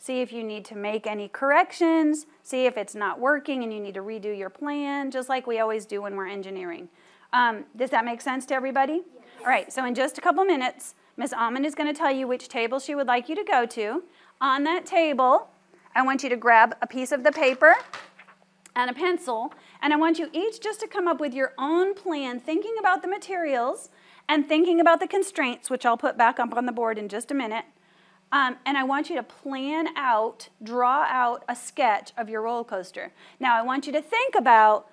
see if you need to make any corrections, see if it's not working and you need to redo your plan, just like we always do when we're engineering. Does that make sense to everybody? Yes. All right, so in just a couple minutes, Ms. Almond is going to tell you which table she would like you to go to. On that table, I want you to grab a piece of the paper and a pencil, and I want you each just to come up with your own plan, thinking about the materials and thinking about the constraints, which I'll put back up on the board in just a minute. And I want you to plan out, draw out a sketch of your roller coaster. Now, I want you to think about,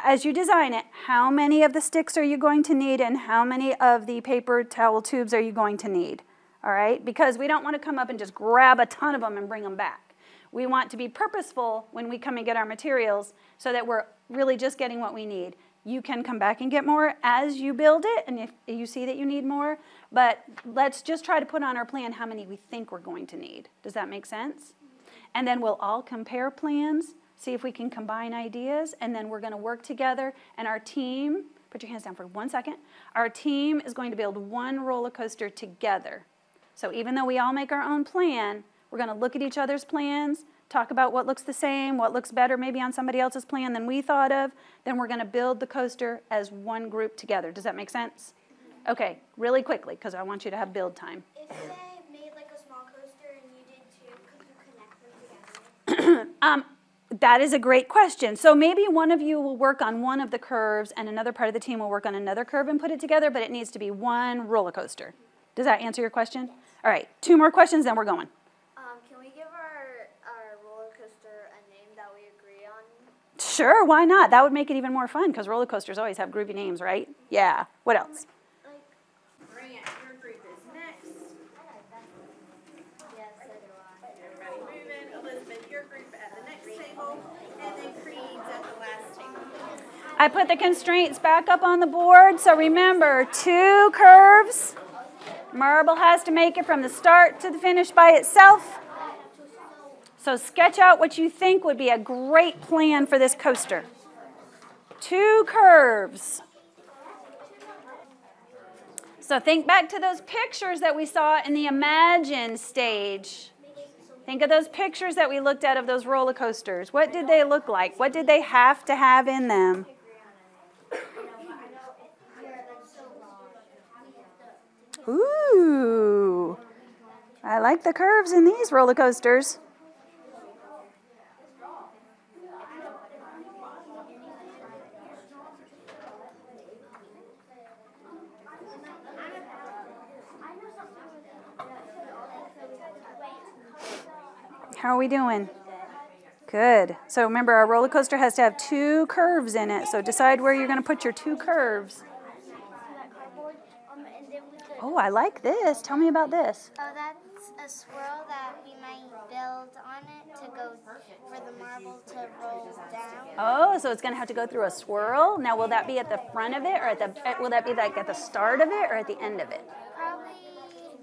as you design it, how many of the sticks are you going to need and how many of the paper towel tubes are you going to need, all right? Because we don't want to come up and just grab a ton of them and bring them back. We want to be purposeful when we come and get our materials so that we're really just getting what we need. You can come back and get more as you build it, and if you see that you need more, but let's just try to put on our plan how many we think we're going to need. Does that make sense? And then we'll all compare plans, see if we can combine ideas, and then we're going to work together, and our team, put your hands down for 1 second, our team is going to build one roller coaster together. So even though we all make our own plan, we're going to look at each other's plans, talk about what looks the same, what looks better maybe on somebody else's plan than we thought of, then we're going to build the coaster as one group together. Does that make sense? Okay, really quickly, because I want you to have build time. If they made like a small coaster and you did too, could you connect them together? That is a great question. So maybe one of you will work on one of the curves and another part of the team will work on another curve and put it together, but it needs to be one roller coaster. Does that answer your question? All right, 2 more questions, then we're going. Can we give our roller coaster a name that we agree on? Sure, why not? That would make it even more fun because roller coasters always have groovy names, right? Yeah. What else? Grant, your group is next. Yes, so do I. Everybody moving. Elizabeth, your group at the next table. And then Creed's at the last table. I put the constraints back up on the board. So remember, 2 curves. Marble has to make it from the start to the finish by itself. So sketch out what you think would be a great plan for this coaster. 2 curves. So think back to those pictures that we saw in the Imagine stage. Think of those pictures that we looked at of those roller coasters. What did they look like? What did they have to have in them? Ooh, I like the curves in these roller coasters. How are we doing? Good. So remember, our roller coaster has to have 2 curves in it. So decide where you're going to put your 2 curves. Oh, I like this. Tell me about this. Oh, that's a swirl that we might build on it to go for the marble to roll down. Oh, so it's going to have to go through a swirl. Now, will that be at the front of it, or will that be like at the start of it, or at the end of it? Probably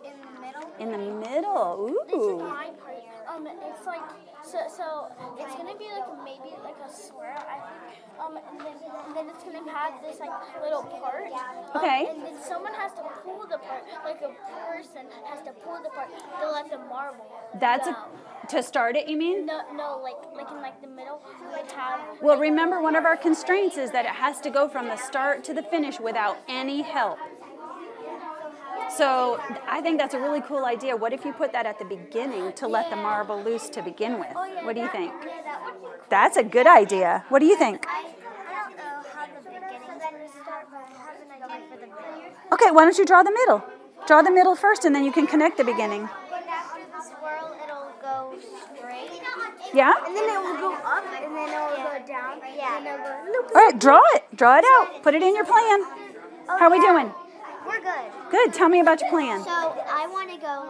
in the middle. In the middle. Ooh. This is my part. It's like so it's gonna be like maybe like a swirl, I think. And then it's gonna have this like little part. Okay. And then someone has to pull the part, like a person has to pull the part to let the marble. That's down. to start it, you mean? No, like in like the middle, we have. Well, remember, one of our constraints is that it has to go from the start to the finish without any help. So I think that's a really cool idea. What if you put that at the beginning to let the marble loose to begin with? What do you think? That's a good idea. What do you think? I don't know how the beginning's going to start, but I have an idea for the middle. Okay, why don't you draw the middle? Draw the middle first, and then you can connect the beginning. And after the swirl, it'll go straight. Yeah? And then it will go up, and then it will go down. Yeah. And it'll go loop. All right, draw it. Draw it out. Put it in your plan. How are we doing? We're good. Good. Tell me about your plan. So I want to go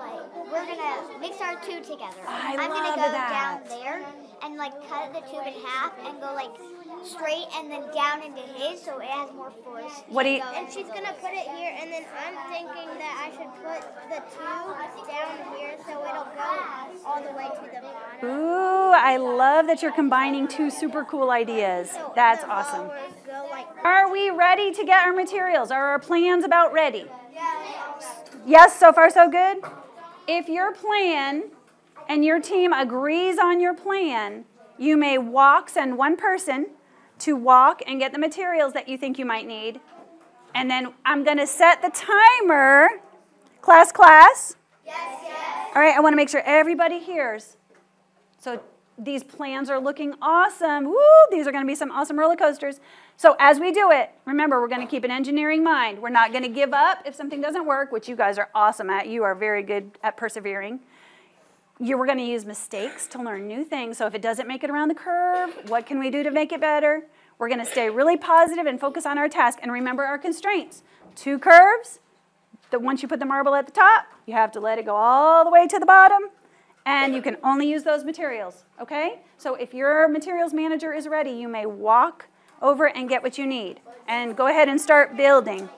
we're gonna mix our 2 together. I'm gonna love go that. down there and cut the tube in half and go straight and then down into his so it has more force. What do you? And she's gonna put it here, and then I'm thinking that I should put the tube down here so it'll go all the way to the bottom. Ooh, I love that you're combining 2 super cool ideas. That's awesome. Are we ready to get our materials? Are our plans about ready? Yes, so far so good? If your plan and your team agrees on your plan, you may send one person to walk and get the materials that you think you might need. And then I'm going to set the timer. Class? Yes, yes. All right, I want to make sure everybody hears. So these plans are looking awesome. Woo, these are going to be some awesome roller coasters. So as we do it, remember, we're going to keep an engineering mind. We're not going to give up if something doesn't work, which you guys are awesome at. You are very good at persevering. We're going to use mistakes to learn new things. So if it doesn't make it around the curve, what can we do to make it better? We're going to stay really positive and focus on our task. And remember our constraints. 2 curves. Once you put the marble at the top, you have to let it go all the way to the bottom. And you can only use those materials, okay? So if your materials manager is ready, you may walk over and get what you need. And go ahead and start building.